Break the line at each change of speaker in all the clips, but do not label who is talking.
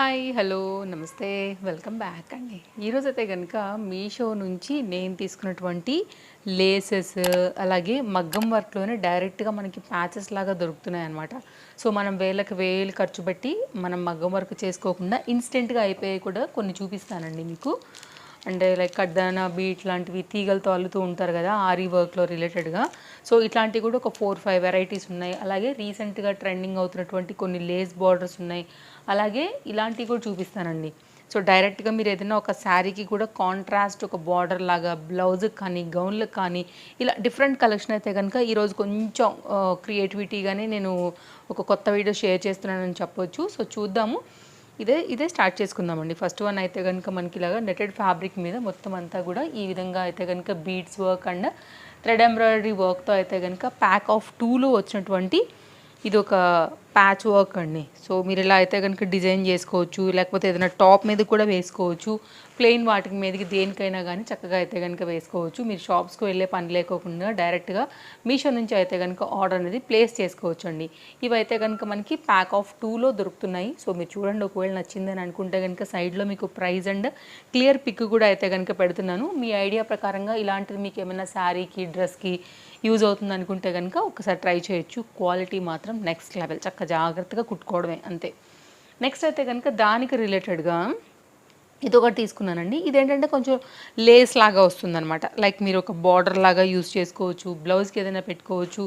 Hi hello నమస్తే welcome back అండి. ఈరోజైతే కనుక మీషో నుంచి నేను తీసుకున్నటువంటి లేసెస్ అలాగే మగ్గం వర్క్లోనే డైరెక్ట్గా మనకి ప్యాచెస్ లాగా దొరుకుతున్నాయి అన్నమాట. సో మనం వేలకు వేలు ఖర్చు పెట్టి మనం మగ్గం వర్క్ చేసుకోకుండా ఇన్స్టెంట్గా అయిపోయాయి కూడా కొన్ని చూపిస్తానండి మీకు. అంటే లైక్ కడ్దానా బీట్ లాంటివి తీగలతో అల్లుతూ ఉంటారు కదా ఆరీ వర్క్లో రిలేటెడ్గా. సో ఇట్లాంటివి కూడా ఒక 4-5 వెరైటీస్ ఉన్నాయి. అలాగే రీసెంట్గా ట్రెండింగ్ అవుతున్నటువంటి కొన్ని లేస్ బార్డర్స్ ఉన్నాయి. అలాగే ఇలాంటివి కూడా చూపిస్తానండి. సో డైరెక్ట్గా మీరు ఏదైనా ఒక శారీకి కూడా కాంట్రాస్ట్ ఒక బార్డర్ లాగా బ్లౌజ్కి కానీ గౌన్లకు కానీ ఇలా డిఫరెంట్ కలెక్షన్ అయితే కనుక ఈరోజు కొంచెం క్రియేటివిటీగానే నేను ఒక కొత్త వీడియో షేర్ చేస్తున్నానని చెప్పొచ్చు. సో చూద్దాము. ఇదే స్టార్ట్ చేసుకుందామండి. ఫస్ట్ వన్ అయితే కనుక మనకి ఇలాగా నెటెడ్ ఫ్యాబ్రిక్ మీద మొత్తం అంతా కూడా ఈ విధంగా అయితే కనుక beads work and thread embroidery వర్క్తో అయితే కనుక ప్యాక్ ఆఫ్ 2లో వచ్చినటువంటి ఇది ఒక ప్యాచ్ వర్క్ అండి. సో మీరు ఇలా అయితే కనుక డిజైన్ చేసుకోవచ్చు, లేకపోతే ఏదైనా టాప్ మీద కూడా వేసుకోవచ్చు. ప్లెయిన్ వాటికి మీదకి దేనికైనా కానీ చక్కగా అయితే కనుక వేసుకోవచ్చు. మీరు షాప్స్కి వెళ్ళే పని లేకోకుండా డైరెక్ట్గా మీషో నుంచి అయితే కనుక ఆర్డర్ అనేది ప్లేస్ చేసుకోవచ్చు అండి. ఇవైతే కనుక మనకి ప్యాక్ ఆఫ్ 2లో దొరుకుతున్నాయి. సో మీరు చూడండి, ఒకవేళ నచ్చిందని అనుకుంటే కనుక సైడ్లో మీకు ప్రైస్ అండ్ క్లియర్ పిక్ కూడా అయితే కనుక పెడుతున్నాను. మీ ఐడియా ప్రకారంగా ఇలాంటిది మీకు ఏమైనా శారీకి డ్రెస్కి యూజ్ అవుతుంది అనుకుంటే కనుక ఒకసారి ట్రై చేయొచ్చు. క్వాలిటీ మాత్రం నెక్స్ట్ లెవెల్, చక్కగా జాగ్రత్తగా కుట్టుకోవడమే అంతే. నెక్స్ట్ అయితే కనుక దానికి రిలేటెడ్గా ఇదొకటి తీసుకున్నానండి. ఇదేంటంటే కొంచెం లేస్ లాగా వస్తుందన్నమాట. లైక్ మీరు ఒక బార్డర్ లాగా యూజ్ చేసుకోవచ్చు, బ్లౌజ్కి ఏదైనా పెట్టుకోవచ్చు.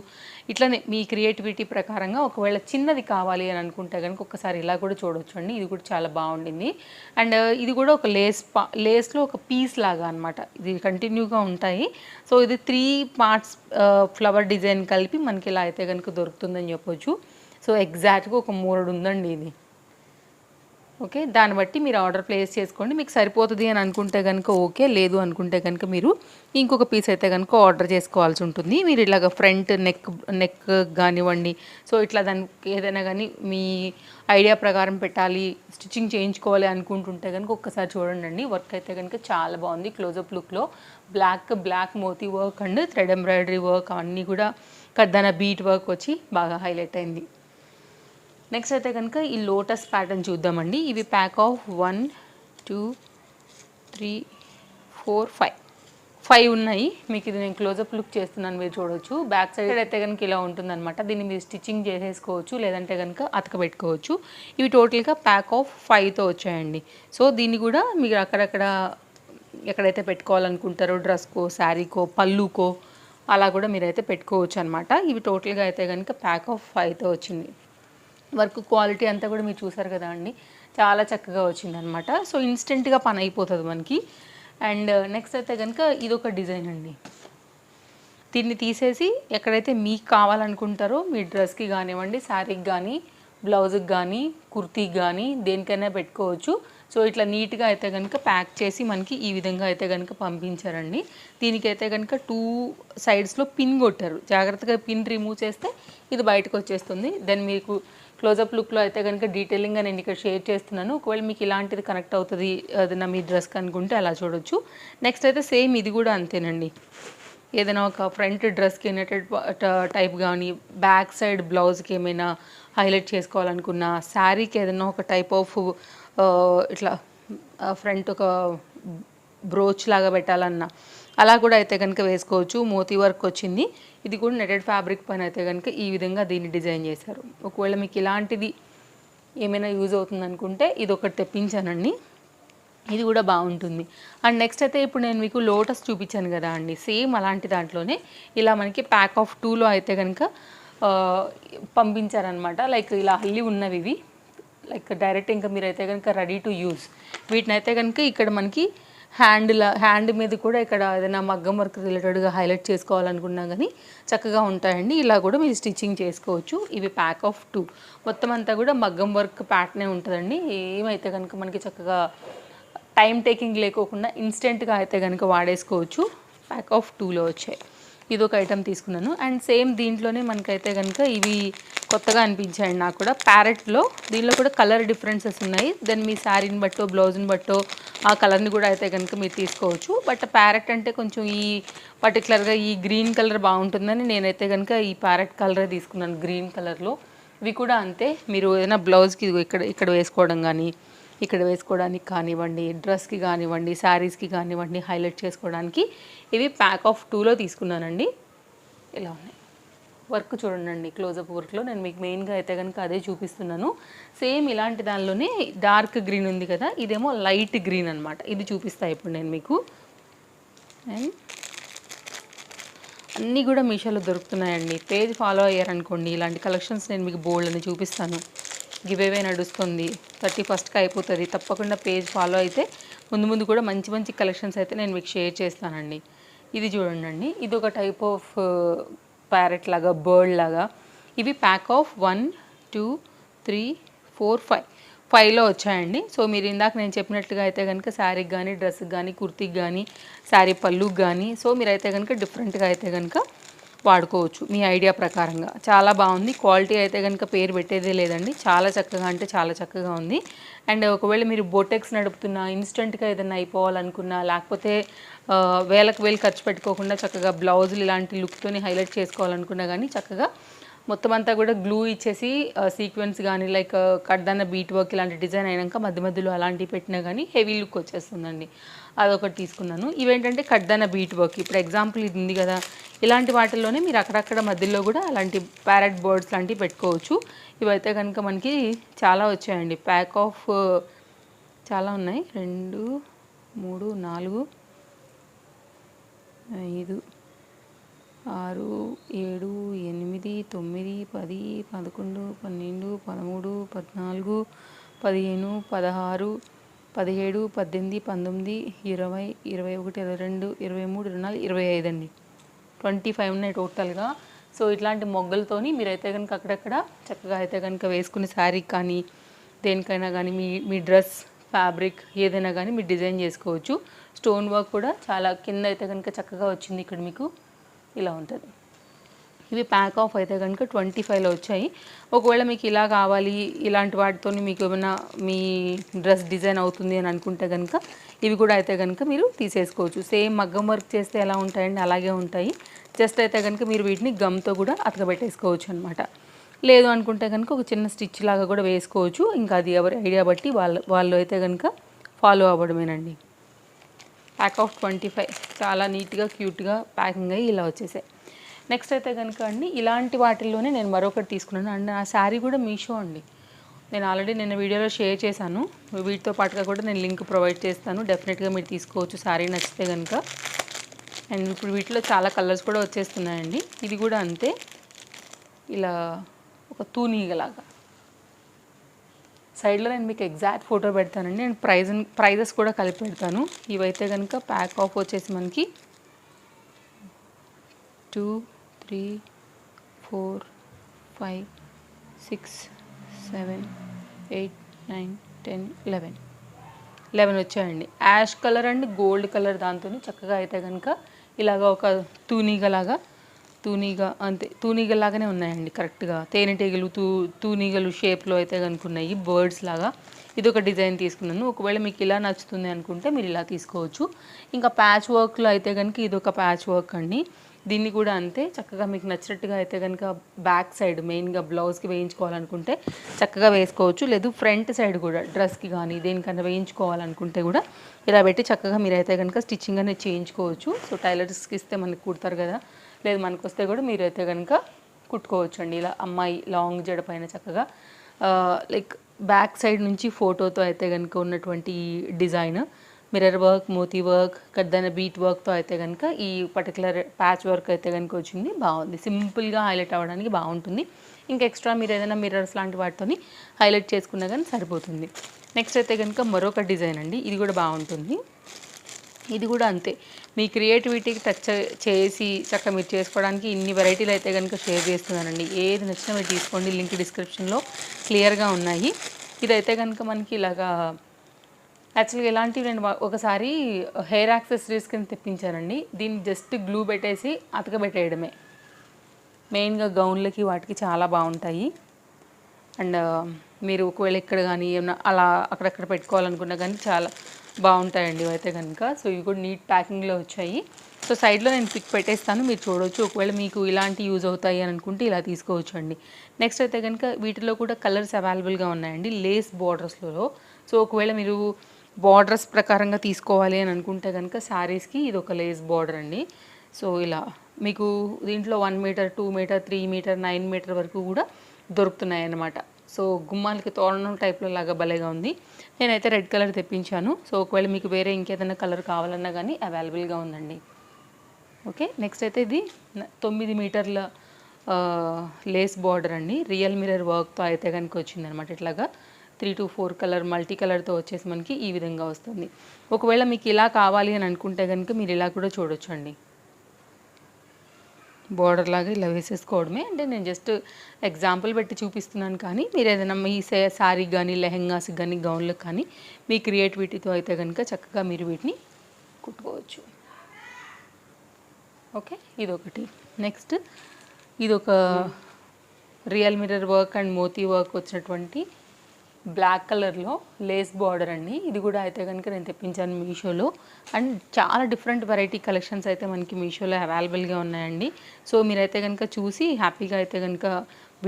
ఇట్లనే మీ క్రియేటివిటీ ప్రకారంగా ఒకవేళ చిన్నది కావాలి అని అనుకుంటే కనుక ఒకసారి ఇలా కూడా చూడవచ్చు అండి. ఇది కూడా చాలా బాగుండింది. అండ్ ఇది కూడా ఒక లేస్లో ఒక పీస్ లాగా అనమాట. ఇది కంటిన్యూగా ఉంటాయి. సో ఇది 3 పార్ట్స్ ఫ్లవర్ డిజైన్ కలిపి మనకి ఇలా అయితే కనుక దొరుకుతుందని చెప్పొచ్చు. సో ఎగ్జాక్ట్గా ఒక మూరడు ఉందండి ఇది. ఓకే, దాన్ని బట్టి మీరు ఆర్డర్ ప్లేస్ చేసుకోండి. మీకు సరిపోతుంది అని అనుకుంటే కనుక ఓకే, లేదు అనుకుంటే కనుక మీరు ఇంకొక పీస్ అయితే కనుక ఆర్డర్ చేసుకోవాల్సి ఉంటుంది. మీరు ఇలాగ ఫ్రంట్ నెక్ కానివ్వండి, సో ఇట్లా దానికి ఏదైనా కానీ మీ ఐడియా ప్రకారం పెట్టాలి, స్టిచ్చింగ్ చేయించుకోవాలి అనుకుంటుంటే కనుక ఒక్కసారి చూడండి. వర్క్ అయితే కనుక చాలా బాగుంది. క్లోజప్ లుక్లో బ్లాక్ మోతీ work and thread embroidery work అన్నీ కూడా కడ్దాన బీట్ వర్క్ వచ్చి బాగా హైలైట్ అయింది. నెక్స్ట్ అయితే కనుక ఈ లోటస్ ప్యాటర్న్ చూద్దామండి. ఇవి ప్యాక్ ఆఫ్ 1 2 3 4 5 ఉన్నాయి. మీకు ఇది నేను క్లోజప్ లుక్ చేస్తున్నాను, మీరు చూడవచ్చు. బ్యాక్ సైడ్ అయితే కనుక ఇలా ఉంటుందన్నమాట. దీన్ని మీరు స్టిచ్చింగ్ చేసేసుకోవచ్చు, లేదంటే కనుక అతకబెట్టుకోవచ్చు. ఇవి టోటల్గా ప్యాక్ ఆఫ్ 5తో వచ్చాయండి. సో దీన్ని కూడా మీరు అక్కడక్కడ ఎక్కడైతే పెట్టుకోవాలనుకుంటారో డ్రెస్కో, శారీకో, పళ్ళుకో అలా కూడా మీరైతే పెట్టుకోవచ్చు అనమాట. ఇవి టోటల్గా అయితే కనుక ప్యాక్ ఆఫ్ 5తో వచ్చింది. వర్క్ క్వాలిటీ అంతా కూడా మీరు చూసారు కదా అండి, చాలా చక్కగా వచ్చిందనమాట. సో ఇన్స్టెంట్గా పని అయిపోతుంది మనకి. అండ్ నెక్స్ట్ అయితే కనుక ఇదొక డిజైన్ అండి. దీన్ని తీసేసి ఎక్కడైతే మీకు కావాలనుకుంటారో మీ డ్రెస్కి కానివ్వండి, శారీకి కానీ, బ్లౌజ్కి కానీ, కుర్తీకి కానీ దేనికైనా పెట్టుకోవచ్చు. సో ఇట్లా నీట్గా అయితే కనుక ప్యాక్ చేసి మనకి ఈ విధంగా అయితే కనుక పంపించారండి. దీనికైతే కనుక 2 సైడ్స్లో పిన్ కొట్టారు. జాగ్రత్తగా పిన్ రిమూవ్ చేస్తే ఇది బయటకు వచ్చేస్తుంది. దెన్ మీకు క్లోజప్ లుక్లో అయితే కనుక డీటెయిలింగ్గా నేను ఇక్కడ షేర్ చేస్తున్నాను. ఒకవేళ మీకు ఇలాంటిది కనెక్ట్ అవుతుంది ఏదైనా మీ డ్రెస్కి అనుకుంటే అలా చూడొచ్చు. నెక్స్ట్ అయితే సేమ్ ఇది కూడా అంతేనండి. ఏదైనా ఒక ఫ్రంట్ డ్రెస్కి నెటెడ్ టైప్ కానీ, బ్యాక్ సైడ్ బ్లౌజ్కి ఏమైనా హైలైట్ చేసుకోవాలనుకున్నా, శారీకి ఏదైనా ఒక టైప్ ఆఫ్ ఇట్లా ఫ్రంట్ ఒక బ్రోచ్ లాగా పెట్టాలన్నా అలా కూడా అయితే కనుక వేసుకోవచ్చు. మోతీ వర్క్ వచ్చింది. ఇది కూడా నెటెడ్ ఫ్యాబ్రిక్ పైన అయితే కనుక ఈ విధంగా దీన్ని డిజైన్ చేశారు. ఒకవేళ మీకు ఇలాంటిది ఏమైనా యూజ్ అవుతుంది అనుకుంటే ఇది ఒకటి తెప్పించానండి. ఇది కూడా బాగుంటుంది. అండ్ నెక్స్ట్ అయితే ఇప్పుడు నేను మీకు లోటస్ చూపించాను కదా అండి, సేమ్ అలాంటి దాంట్లోనే ఇలా మనకి ప్యాక్ ఆఫ్ 2లో అయితే కనుక పంపించారనమాట. లైక్ ఇలా అల్లి ఉన్నవి ఇవి, లైక్ డైరెక్ట్ ఇంకా మీరైతే కనుక రెడీ టు యూజ్. వీటిని అయితే కనుక ఇక్కడ మనకి హ్యాండ్ మీద కూడా ఇక్కడ ఏదైనా మగ్గం వర్క్ రిలేటెడ్గా హైలైట్ చేసుకోవాలనుకున్నా కానీ చక్కగా ఉంటాయండి. ఇలా కూడా మీరు స్టిచ్చింగ్ చేసుకోవచ్చు. ఇవి ప్యాక్ ఆఫ్ 2 మొత్తం అంతా కూడా మగ్గం వర్క్ ప్యాటర్నే ఉంటుందండి. ఏమైతే కనుక మనకి చక్కగా టైం టేకింగ్ లేకోకుండా ఇన్స్టెంట్గా అయితే కనుక వాడేసుకోవచ్చు. ప్యాక్ ఆఫ్ 2లో వచ్చాయి. ఇదొక ఐటమ్ తీసుకున్నాను. అండ్ సేమ్ దీంట్లోనే మనకైతే కనుక ఇవి కొత్తగా అనిపించాయండి నాకు కూడా. ప్యారెట్లో దీనిలో కూడా కలర్ డిఫరెన్సెస్ ఉన్నాయి. దెన్ మీ శారీని బట్టో బ్లౌజ్ని బట్టో ఆ కలర్ని కూడా అయితే కనుక మీరు తీసుకోవచ్చు. బట్ ప్యారెట్ అంటే కొంచెం ఈ పర్టికులర్గా ఈ గ్రీన్ కలర్ బాగుంటుందని నేనైతే కనుక ఈ ప్యారెట్ కలరే తీసుకున్నాను, గ్రీన్ కలర్లో. ఇవి కూడా అంతే. మీరు ఏదైనా బ్లౌజ్కి ఇక్కడ వేసుకోవడం కానీ, ఇక్కడ వేసుకోవడానికి కానివ్వండి, డ్రెస్కి కానివ్వండి, శారీస్కి కానివ్వండి, హైలైట్ చేసుకోవడానికి ఇవి ప్యాక్ ఆఫ్ 2లో తీసుకున్నానండి. ఇలా ఉన్నాయి. వర్క్ చూడండి, క్లోజప్ వర్క్లో నేను మీకు మెయిన్గా అయితే కనుక అదే చూపిస్తున్నాను. సేమ్ ఇలాంటి దానిలోనే డార్క్ గ్రీన్ ఉంది కదా, ఇదేమో లైట్ గ్రీన్ అనమాట. ఇది చూపిస్తాను ఇప్పుడు నేను మీకు. అండ్ అన్నీ కూడా మీషోలో దొరుకుతున్నాయండి. పేజ్ ఫాలో అయ్యారనుకోండి, ఇలాంటి కలెక్షన్స్ నేను మీకు బోల్డ్ అని చూపిస్తాను. గివేవే నడుస్తుంది, 31కి అయిపోతుంది. తప్పకుండా పేజ్ ఫాలో అయితే ముందు ముందు కూడా మంచి మంచి కలెక్షన్స్ అయితే నేను మీకు షేర్ చేస్తానండి. ఇది చూడండి, ఇది ఒక టైప్ ఆఫ్ ప్యారెట్ లాగా, బర్డ్ లాగా. ఇవి ప్యాక్ ఆఫ్ 1 2 3 4 5లో వచ్చాయండి. సో మీరు ఇందాక నేను చెప్పినట్లుగా అయితే కనుక శారీకి కానీ, డ్రెస్కి కానీ, కుర్తీకి కానీ, శారీ పళ్ళుకి కానీ, సో మీరైతే కనుక డిఫరెంట్గా అయితే కనుక వాడుకోవచ్చు మీ ఐడియా ప్రకారంగా. చాలా బాగుంది. క్వాలిటీ అయితే కనుక పేరు పెట్టేదే లేదండి. చాలా చక్కగా అంటే చాలా చక్కగా ఉంది. అండ్ ఒకవేళ మీరు బొటెక్స్ నడుపుతున్నా, ఇన్స్టెంట్గా ఏదైనా అయిపోవాలనుకున్నా, లేకపోతే వేలకు వేలు ఖర్చు పెట్టుకోకుండా చక్కగా బ్లౌజులు ఇలాంటి లుక్తోని హైలైట్ చేసుకోవాలనుకున్నా కానీ చక్కగా మొత్తం అంతా కూడా గ్లూ ఇచ్చేసి సీక్వెన్స్ కానీ, లైక్ కడ్దాన బీట్ వర్క్ ఇలాంటి డిజైన్ అయినాక మధ్య మధ్యలో అలాంటివి పెట్టినా కానీ హెవీ లుక్ వచ్చేస్తుందండి. అదొకటి తీసుకున్నాను. ఇవేంటంటే కడ్దాన బీట్ వర్క్. ఇప్పుడు ఎగ్జాంపుల్ ఇది ఉంది కదా, ఇలాంటి వాటిల్లోనే మీరు అక్కడక్కడ మధ్యలో కూడా అలాంటి ప్యారెట్ బర్డ్స్ లాంటివి పెట్టుకోవచ్చు. ఇవైతే కనుక మనకి చాలా వచ్చాయండి. ప్యాక్ ఆఫ్ చాలా ఉన్నాయి. 2 3 4 5 6 7 8 9 10 11 12 13 14 15 16 17 18 19 20 21 22 23 24 25 అండి. 25 ఉన్నాయి టోటల్గా. సో ఇట్లాంటి మొగ్గలతోని మీరైతే కనుక అక్కడక్కడ చక్కగా అయితే కనుక వేసుకునే శారీ కానీ, దేనికైనా కానీ, మీ డ్రెస్ ఫ్యాబ్రిక్ ఏదైనా కానీ మీరు డిజైన్ చేసుకోవచ్చు. స్టోన్ వర్క్ కూడా చాలా కింద అయితే కనుక చక్కగా వచ్చింది. ఇక్కడ మీకు ఇలా ఉంటుంది. ఇవి ప్యాక్ ఆఫ్ అయితే కనుక 25లో వచ్చాయి. ఒకవేళ మీకు ఇలా కావాలి, ఇలాంటి వాటితో మీకు ఏమైనా మీ డ్రెస్ డిజైన్ అవుతుంది అని అనుకుంటే కనుక ఇవి కూడా అయితే కనుక మీరు తీసేసుకోవచ్చు. సేమ్ మగ్గం వర్క్ చేస్తే ఎలా ఉంటాయండి అలాగే ఉంటాయి. జస్ట్ అయితే కనుక మీరు వీటిని గమ్తో కూడా అతకబెట్టేసుకోవచ్చు అనమాట. లేదు అనుకుంటే కనుక ఒక చిన్న స్టిచ్ లాగా కూడా వేసుకోవచ్చు. ఇంకా అది ఎవరి ఐడియా బట్టి వాళ్ళు అయితే కనుక ఫాలో అవ్వడమేనండి. ప్యాక్ ఆఫ్ 25 చాలా నీట్గా క్యూట్గా ప్యాకింగ్ అయ్యి ఇలా వచ్చేసాయి. నెక్స్ట్ అయితే కనుక అండి ఇలాంటి వాటిల్లోనే నేను మరొకటి తీసుకున్నాను. అండ్ ఆ శారీ కూడా మీషో అండి. నేను ఆల్రెడీ నిన్న వీడియోలో షేర్ చేశాను. వీటితో పాటుగా కూడా నేను లింక్ ప్రొవైడ్ చేస్తాను. డెఫినెట్గా మీరు తీసుకోవచ్చు శారీ నచ్చితే కనుక. అండ్ ఇప్పుడు వీటిలో చాలా కలర్స్ కూడా వచ్చేస్తున్నాయండి. ఇది కూడా అంతే, ఇలా ఒక తూనీగలాగా. సైడ్లో నేను మీకు ఎగ్జాక్ట్ ఫోటో పెడతానండి. నేను ప్రైజెస్ కూడా కలిపి పెడతాను. ఇవైతే కనుక ప్యాక్ ఆఫ్ వచ్చేసి మనకి 2 3 4 5 6 7 8 9 10 11 వచ్చాయండి. Ash colour and gold colour దాంతో చక్కగా అయితే కనుక ఇలాగ ఒక తూనీగ అంతే, తూనీగలాగానే ఉన్నాయండి కరెక్ట్గా. తేనెటీగలు తూనీగలు షేప్లో అయితే కనుక ఉన్నాయి, బర్డ్స్ లాగా. ఇది ఒక డిజైన్ తీసుకున్నాను. ఒకవేళ మీకు ఇలా నచ్చుతుంది అనుకుంటే మీరు ఇలా తీసుకోవచ్చు. ఇంకా ప్యాచ్ వర్క్లో అయితే కనుక ఇది ఒక ప్యాచ్ వర్క్ అండి. దీన్ని కూడా అంతే చక్కగా మీకు నచ్చినట్టుగా అయితే కనుక బ్యాక్ సైడ్ మెయిన్గా బ్లౌజ్కి వేయించుకోవాలనుకుంటే చక్కగా వేసుకోవచ్చు. లేదు ఫ్రంట్ సైడ్ కూడా డ్రెస్కి కానీ దేనికన్నా వేయించుకోవాలనుకుంటే కూడా ఇలా పెట్టి చక్కగా మీరైతే కనుక స్టిచ్చింగ్ అనేది చేయించుకోవచ్చు. సో టైలర్స్కి ఇస్తే మనకి కుడతారు కదా, లేదు మనకు వస్తే కూడా మీరైతే కనుక కుట్టుకోవచ్చు అండి. ఇలా అమ్మాయి లాంగ్ జడ పైన చక్కగా లైక్ బ్యాక్ సైడ్ నుంచి ఫోటోతో అయితే కనుక ఉన్నటువంటి design, mirror work, moti work, కడ్దాన బీట్ వర్క్తో అయితే కనుక ఈ పర్టికులర్ ప్యాచ్ వర్క్ అయితే కనుక వచ్చింది. బాగుంది, సింపుల్గా హైలైట్ అవ్వడానికి బాగుంటుంది. ఇంకా ఎక్స్ట్రా మీరు ఏదైనా మిర్రర్స్ లాంటి వాటితోని హైలైట్ చేసుకున్నా కానీ సరిపోతుంది. నెక్స్ట్ అయితే కనుక మరొక డిజైన్ అండి. ఇది కూడా బాగుంటుంది. ఇది కూడా అంతే, మీ క్రియేటివిటీకి టచ్ చేసి చక్కగా మీరు చేసుకోవడానికి ఇన్ని వెరైటీలు అయితే కనుక షేర్ చేస్తున్నానండి. ఏది నచ్చినా మీరు తీసుకోండి, లింక్ డిస్క్రిప్షన్లో క్లియర్గా ఉన్నాయి. ఇదైతే కనుక మనకి ఇలాగా యాక్చువల్గా ఇలాంటివి నేను ఒకసారి హెయిర్ యాక్సెసరీస్ కింద తెప్పించానండి. దీన్ని జస్ట్ గ్లూ పెట్టేసి అతకబెట్టేయడమే. మెయిన్గా గౌన్లకి వాటికి చాలా బాగుంటాయి. అండ్ మీరు ఒకవేళ ఇక్కడ కానీ ఏమన్నా అలా అక్కడక్కడ పెట్టుకోవాలనుకున్నా కానీ చాలా బాగుంటాయండి ఇవైతే కనుక. సో ఇవి కూడా నీట్ ప్యాకింగ్లో వచ్చాయి. సో సైడ్లో నేను పిక్ పెట్టేస్తాను, మీరు చూడవచ్చు. ఒకవేళ మీకు ఇలాంటి యూజ్ అవుతాయి అని అనుకుంటే ఇలా తీసుకోవచ్చు అండి. నెక్స్ట్ అయితే కనుక వీటిలో కూడా కలర్స్ అవైలబుల్గా ఉన్నాయండి. లేస్ బార్డర్స్లో సో ఒకవేళ మీరు బార్డర్స్ ప్రకారంగా తీసుకోవాలి అని అనుకుంటే కనుక శారీస్కి ఇది ఒక లేస్ బార్డర్ అండి. సో ఇలా మీకు దీంట్లో 1 మీటర్, 2 మీటర్, 3 మీటర్, 9 మీటర్ వరకు కూడా దొరుకుతున్నాయి అన్నమాట. సో గుమ్మాలకి తోరణం టైప్లో లాగా భలేగా ఉంది. నేనైతే రెడ్ కలర్ తెప్పించాను. సో ఒకవేళ మీకు వేరే ఇంకేదైనా కలర్ కావాలన్నా కానీ అవైలబుల్గా ఉందండి. ఓకే, నెక్స్ట్ అయితే ఇది 9 మీటర్ల లేస్ బార్డర్ అండి. రియల్ మిర్రర్ వర్క్తో అయితే కనుక వచ్చిందనమాట. ఇట్లాగా 3 to 4 కలర్ మల్టీ కలర్తో వచ్చేసి మనకి ఈ విధంగా వస్తుంది. ఒకవేళ మీకు ఇలా కావాలి అని అనుకుంటే కనుక మీరు ఇలా కూడా చూడొచ్చు అండి. బార్డర్ లాగా ఇలా వేసేసుకోవడమే. అంటే నేను జస్ట్ ఎగ్జాంపుల్ పెట్టి చూపిస్తున్నాను, కానీ మీరు ఏదైనా మీ శారీ కానీ, లెహెంగాస్కి కానీ, గౌన్లకు కానీ మీ క్రియేటివిటీతో అయితే కనుక చక్కగా మీరు వీటిని కుట్టుకోవచ్చు. ఓకే, ఇదొకటి. నెక్స్ట్ ఇదొక రియల్ మిర్రర్ వర్క్ అండ్ మోతీ వర్క్ వచ్చినటువంటి బ్లాక్ కలర్లో లేస్ బార్డర్ అండి. ఇది కూడా అయితే కనుక నేను తెప్పించాను మీషోలో. అండ్ చాలా డిఫరెంట్ వెరైటీ కలెక్షన్స్ అయితే మనకి మీషోలో అవైలబుల్గా ఉన్నాయండి. సో మీరైతే కనుక చూసి హ్యాపీగా అయితే కనుక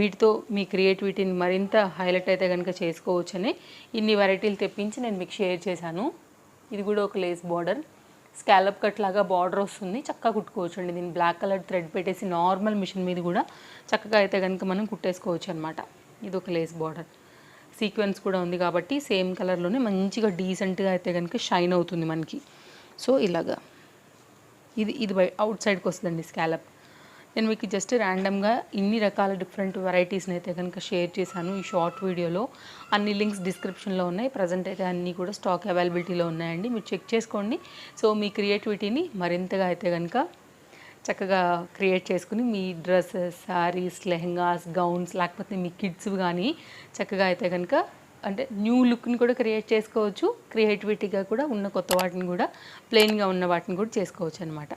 వీటితో మీ క్రియేటివిటీని మరింత హైలైట్ అయితే కనుక చేసుకోవచ్చని ఇన్ని వెరైటీలు తెప్పించి నేను మీకు షేర్ చేశాను. ఇది కూడా ఒక లేస్ బార్డర్, స్కాలప్ కట్ లాగా బార్డర్ వస్తుంది. చక్కగా కుట్టుకోవచ్చు అండి. దీన్ని బ్లాక్ కలర్ థ్రెడ్ పెట్టేసి నార్మల్ మిషన్ మీద కూడా చక్కగా అయితే కనుక మనం కుట్టేసుకోవచ్చు అనమాట. ఇది ఒక లేస్ బార్డర్, సీక్వెన్స్ కూడా ఉంది కాబట్టి సేమ్ కలర్లోనే మంచిగా డీసెంట్గా అయితే కనుక షైన్ అవుతుంది మనకి. సో ఇలాగా ఇది అవుట్ సైడ్కి వస్తుందండి స్కాలప్. నేను మీకు జస్ట్ ర్యాండమ్గా ఇన్ని రకాల డిఫరెంట్ వెరైటీస్ని అయితే కనుక షేర్ చేశాను ఈ షార్ట్ వీడియోలో. అన్ని లింక్స్ డిస్క్రిప్షన్లో ఉన్నాయి. ప్రజెంట్ అయితే అన్నీ కూడా స్టాక్ అవైలబిలిటీలో ఉన్నాయండి, మీరు చెక్ చేసుకోండి. సో మీ క్రియేటివిటీని మరింతగా అయితే కనుక చక్కగా క్రియేట్ చేసుకుని మీ డ్రెస్సెస్, శారీస్, లెహెంగాస్, గౌన్స్, లేకపోతే మీ కిడ్స్ కానీ చక్కగా అయితే కనుక అంటే న్యూ లుక్ని కూడా క్రియేట్ చేసుకోవచ్చు. క్రియేటివిటీగా కూడా ఉన్న కొత్త వాటిని కూడా, ప్లెయిన్గా ఉన్న వాటిని కూడా చేసుకోవచ్చు అనమాట.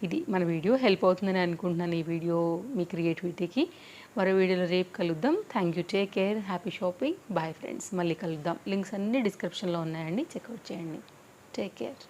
ఇది మన వీడియో హెల్ప్ అవుతుందని అనుకుంటున్నాను. ఈ వీడియో మీ క్రియేటివిటీకి. మరో వీడియోలో రేపు కలుద్దాం. Thank you, take care, happy shopping, bye friends. మళ్ళీ కలుద్దాం. లింక్స్ అన్నీ డిస్క్రిప్షన్లో ఉన్నాయండి, చెక్అవుట్ చేయండి. Take care.